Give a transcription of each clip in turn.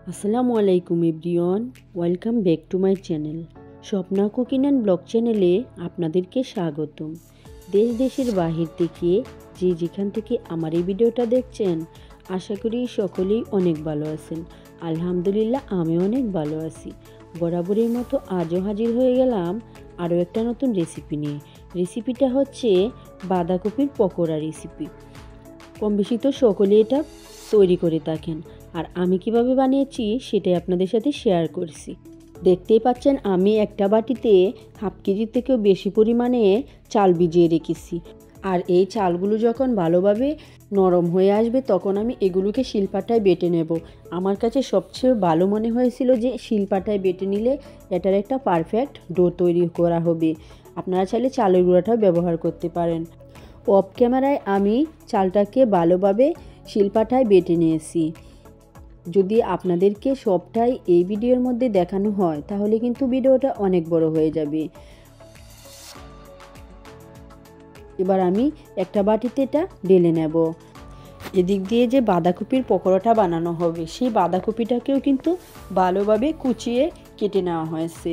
আসসালামু আলাইকুম everyone, welcome back to my channel. Swapna cooking and blog চ্যানেলে আপনাদেরকে স্বাগতম। দেশ দেশের বাহির থেকে যেখান থেকে আমার এই ভিডিওটা দেখছেন, আশা করি সকলেই অনেক ভালো আছেন। আলহামদুলিল্লাহ, আমি অনেক ভালো আছি। বরাবরের মতো আজও হাজির হয়ে গেলাম আরও একটা নতুন রেসিপি নিয়ে। রেসিপিটা হচ্ছে বাঁধাকপির পকোড়া রেসিপি। কম বেশি তো সকলে এটা তৈরি করে থাকেন, আর আমি কিভাবে বানিয়েছি সেটাই আপনাদের সাথে শেয়ার করছি। দেখতেই পাচ্ছেন, আমি একটা বাটিতে হাফ কেজি থেকেও বেশি পরিমাণে চাল ভিজিয়ে রেখেছি। আর এই চালগুলো যখন ভালোভাবে নরম হয়ে আসবে তখন আমি এগুলোকে শিলপাটায় বেটে নেব। আমার কাছে সবচেয়ে ভালো মনে হয়েছিল যে শিলপাটায় বেটে নিলে এটার একটা পারফেক্ট ডো তৈরি করা হবে। আপনারা চাইলে চালের গুঁড়াটাও ব্যবহার করতে পারেন। অফ ক্যামেরায় আমি চালটাকে ভালোভাবে শিলপাটায় বেটে নিয়েছি। যদি আপনাদেরকে সবটাই এই ভিডিওর মধ্যে দেখানো হয় তাহলে কিন্তু ভিডিওটা অনেক বড় হয়ে যাবে। এবার আমি একটা বাটিতে এটা ঢেলে নেব। এদিক দিয়ে যে বাঁধাকপির পকোড়াটা বানানো হবে সেই বাঁধাকপিটাকেও কিন্তু ভালোভাবে কুচিয়ে কেটে নেওয়া হয়েছে।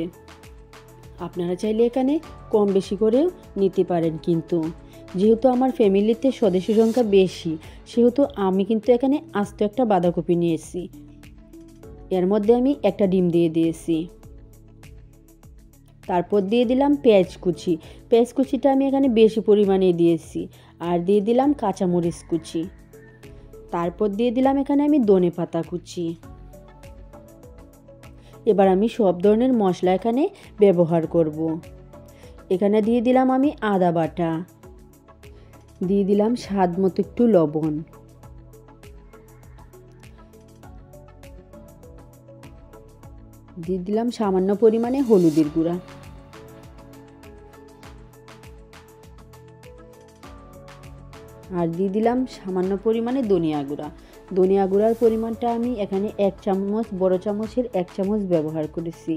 আপনারা চাইলে এখানে কম বেশি করেও নিতে পারেন, কিন্তু যেহেতু আমার ফ্যামিলিতে সদস্য সংখ্যা বেশি সেহেতু আমি কিন্তু এখানে আস্ত একটা বাঁধাকপি নিয়েছি। এর মধ্যে আমি একটা ডিম দিয়ে দিয়েছি। তারপর দিয়ে দিলাম পেঁয়াজ কুচি। পেঁয়াজ কুচিটা আমি এখানে বেশি পরিমাণে দিয়েছি। আর দিয়ে দিলাম কাঁচামরিচ কুচি। তারপর দিয়ে দিলাম এখানে আমি ধনে পাতা কুচি। এবার আমি সব ধরনের মশলা এখানে ব্যবহার করব। এখানে দিয়ে দিলাম আমি আদা বাটা, দিয়ে দিলাম স্বাদ মতো একটু লবণ, দিয়ে দিলাম সামান্য পরিমাণে হলুদের গুঁড়া, আর দিয়ে দিলাম সামান্য পরিমাণে ধনিয়া গুঁড়া। ধনিয়া গুঁড়ার পরিমাণটা আমি এখানে 1 চামচ, বড় চামচের 1 চামচ ব্যবহার করেছি।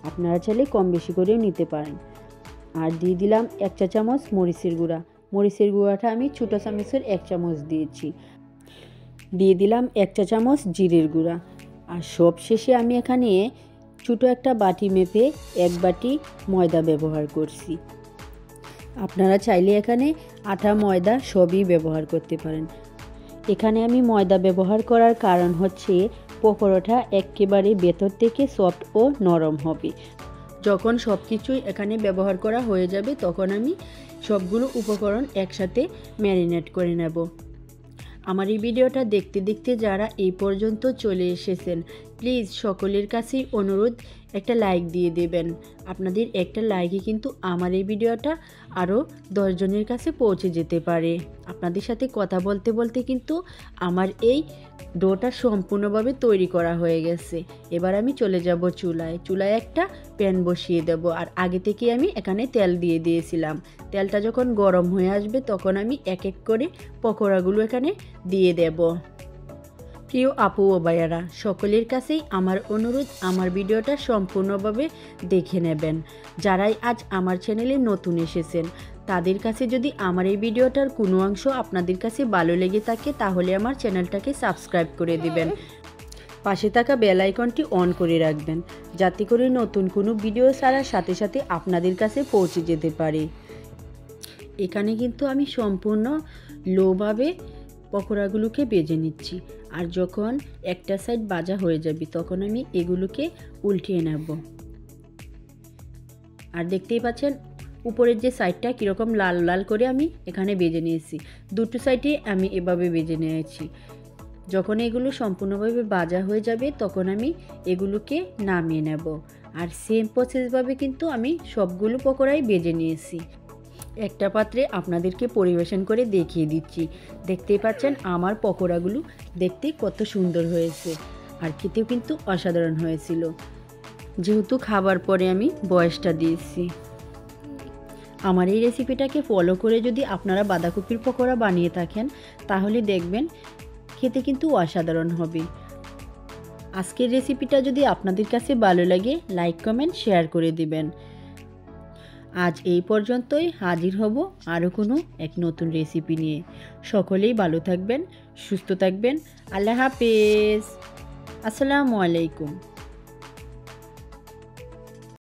আপনারা চাইলে কম বেশি করেও নিতে পারেন। আর দিয়ে দিলাম 1 চা চামচ মরিচের গুঁড়া। মরিচের গুঁড়াটা আমি ছোটো চামচের 1 চামচ দিয়েছি। দিয়ে দিলাম 1 চা চামচ জিরের গুঁড়া। আর সব শেষে আমি এখানে ছোটো একটা বাটি মেপে 1 বাটি ময়দা ব্যবহার করছি। আপনারা চাইলে এখানে আটা ময়দা সবই ব্যবহার করতে পারেন। এখানে আমি ময়দা ব্যবহার করার কারণ হচ্ছে পকোড়াটা একেবারে ভেতর থেকে সফট ও নরম হবে। যখন সব কিছুই এখানে ব্যবহার করা হয়ে যাবে তখন আমি সবগুলো উপকরণ একসাথে ম্যারিনেট করে নেব। আমার এই ভিডিওটা দেখতে দেখতে যারা এই পর্যন্ত চলে এসেছেন, প্লিজ সকলের কাছেই অনুরোধ, একটা লাইক দিয়ে দেবেন। আপনাদের একটা লাইকে কিন্তু আমার এই ভিডিওটা আরও 10 জনের কাছে পৌঁছে যেতে পারে। আপনাদের সাথে কথা বলতে বলতে কিন্তু আমার এই ডোটা সম্পূর্ণভাবে তৈরি করা হয়ে গেছে। এবার আমি চলে যাব চুলায় একটা প্যান বসিয়ে দেব। আর আগে থেকে আমি এখানে তেল দিয়ে দিয়েছিলাম। তেলটা যখন গরম হয়ে আসবে তখন আমি এক এক করে পকোড়াগুলো এখানে দিয়ে দেব। প্রিয় আপু ও ভাইয়ারা, সকলের কাছেই আমার অনুরোধ, আমার ভিডিওটা সম্পূর্ণভাবে দেখে নেবেন। যারাই আজ আমার চ্যানেলে নতুন এসেছেন তাদের কাছে যদি আমার এই ভিডিওটার কোনো অংশ আপনাদের কাছে ভালো লেগে থাকে তাহলে আমার চ্যানেলটাকে সাবস্ক্রাইব করে দিবেন। পাশে থাকা বেল আইকনটি অন করে রাখবেন যাতে করে নতুন কোনো ভিডিও ছাড়ার সাথে সাথে আপনাদের কাছে পৌঁছে যেতে পারে। এখানে কিন্তু আমি সম্পূর্ণ লোভাবে পকোড়াগুলোকে ভেজে নিচ্ছি। আর যখন একটা সাইড ভাজা হয়ে যাবে তখন আমি এগুলোকে উল্টিয়ে নেব। আর দেখতেই পাচ্ছেন উপরের যে সাইডটা কীরকম লাল লাল করে আমি এখানে ভেজে নিয়েছি। দুটো সাইডে আমি এভাবে ভেজে নিয়েছি। যখন এগুলো সম্পূর্ণভাবে ভাজা হয়ে যাবে তখন আমি এগুলোকে নামিয়ে নেব। আর সেম প্রসেসভাবে কিন্তু আমি সবগুলো পকোড়াই ভেজে নিয়েছি। একটা পাত্রে আপনাদেরকে পরিবেশন করে দেখিয়ে দিচ্ছি। দেখতেই পাচ্ছেন আমার পকোড়াগুলো দেখতে কত সুন্দর হয়েছে, আর খেতেও কিন্তু অসাধারণ হয়েছিল। যেহেতু খাবার পরে আমি বয়সটা দিয়েছি। আমার এই রেসিপিটাকে ফলো করে যদি আপনারা বাঁধাকপির পকোড়া বানিয়ে থাকেন তাহলে দেখবেন খেতে কিন্তু অসাধারণ হবে। আজকের রেসিপিটা যদি আপনাদের কাছে ভালো লাগে লাইক কমেন্ট শেয়ার করে দিবেন। আজ এই পর্যন্তই, হাজির হব আরও কোনো এক নতুন রেসিপি নিয়ে। সকলেই ভালো থাকবেন, সুস্থ থাকবেন। আল্লাহ হাফেজ। আসসালামু আলাইকুম।